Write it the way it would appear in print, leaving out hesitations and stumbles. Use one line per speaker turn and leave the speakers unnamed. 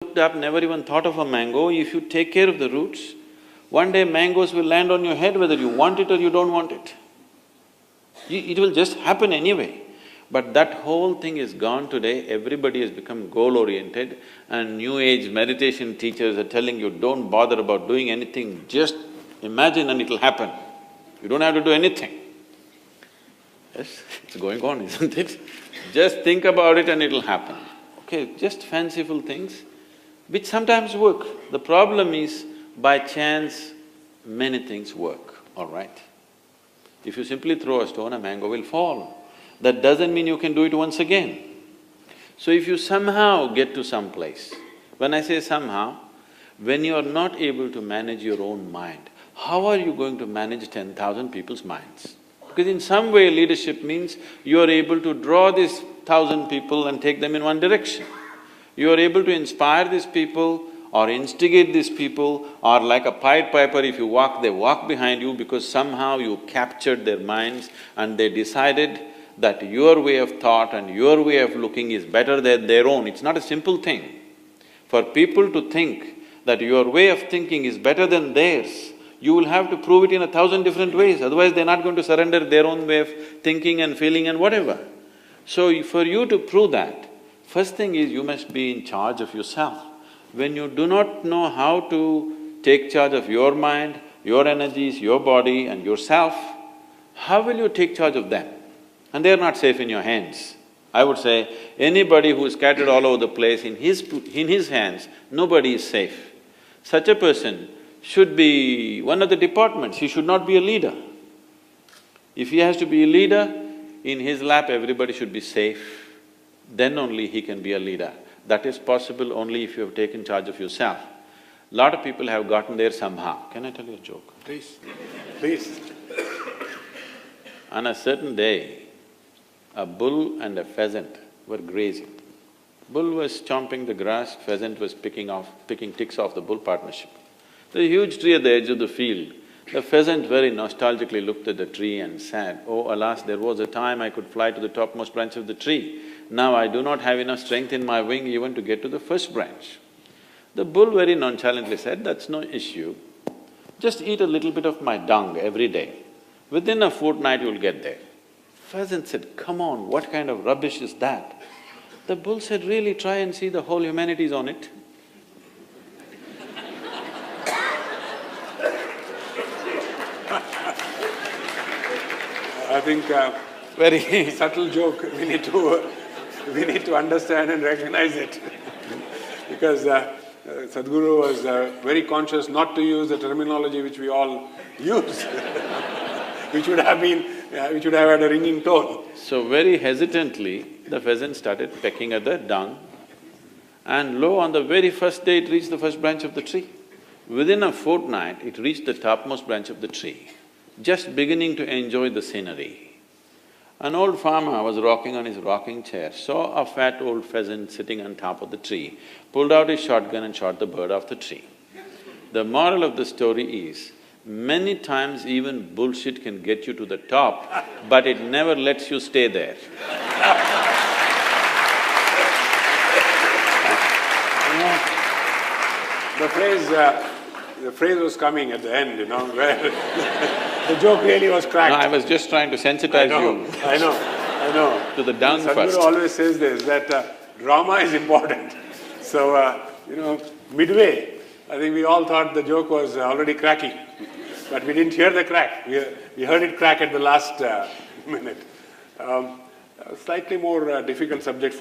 looked up, never even thought of a mango, if you take care of the roots, one day mangoes will land on your head whether you want it or you don't want it. It will just happen anyway. But that whole thing is gone today, everybody has become goal-oriented and new age meditation teachers are telling you, don't bother about doing anything, just imagine and it'll happen. You don't have to do anything. Yes, it's going on, isn't it? Just think about it and it'll happen. Okay, just fanciful things, which sometimes work. The problem is, by chance, many things work, all right? If you simply throw a stone, a mango will fall. That doesn't mean you can do it once again. So if you somehow get to some place, when I say somehow, when you are not able to manage your own mind, how are you going to manage 10,000 people's minds? Because in some way leadership means you are able to draw these 1,000 people and take them in one direction. You are able to inspire these people or instigate these people, or like a Pied Piper, if you walk, they walk behind you because somehow you captured their minds and they decided that your way of thought and your way of looking is better than their own. It's not a simple thing. For people to think that your way of thinking is better than theirs, you will have to prove it in 1,000 different ways, otherwise they're not going to surrender their own way of thinking and feeling and whatever. So for you to prove that, first thing is you must be in charge of yourself. When you do not know how to take charge of your mind, your energies, your body and yourself, how will you take charge of them? And they are not safe in your hands. I would say, anybody who is scattered all over the place, in his hands, nobody is safe. Such a person should be one of the departments, he should not be a leader. If he has to be a leader, in his lap everybody should be safe, then only he can be a leader. That is possible only if you have taken charge of yourself. Lot of people have gotten there somehow. Can I tell you a joke?
Please, please.
On a certain day, a bull and a pheasant were grazing. Bull was chomping the grass, pheasant was picking ticks off the bull partnership. There's a huge tree at the edge of the field. The pheasant very nostalgically looked at the tree and said, "Oh, alas, there was a time I could fly to the topmost branch of the tree. Now I do not have enough strength in my wing even to get to the first branch." The bull very nonchalantly said, "That's no issue. Just eat a little bit of my dung every day. Within a fortnight you'll get there." Pheasant said, "Come on, what kind of rubbish is that?" The bull said, "Really, try and see, the whole humanity is on it."
I think
Very
subtle joke, we need to understand and recognize it. Because Sadhguru was very conscious not to use the terminology which we all use, which would have had a ringing tone.
So very hesitantly, the pheasant started pecking at the dung, and lo, on the very first day it reached the first branch of the tree. Within a fortnight, it reached the topmost branch of the tree, just beginning to enjoy the scenery. An old farmer was rocking on his rocking chair, saw a fat old pheasant sitting on top of the tree, pulled out his shotgun and shot the bird off the tree. The moral of the story is, many times even bullshit can get you to the top, but it never lets you stay there.
The phrase was coming at the end, where the joke really was cracked.
No, I was just trying to sensitize you.
I know.
To the dung
Sadhguru
first.
always says this, that drama is important. So, midway, I think we all thought the joke was already cracking, but we didn't hear the crack. We heard it crack at the last minute. Slightly more difficult subject.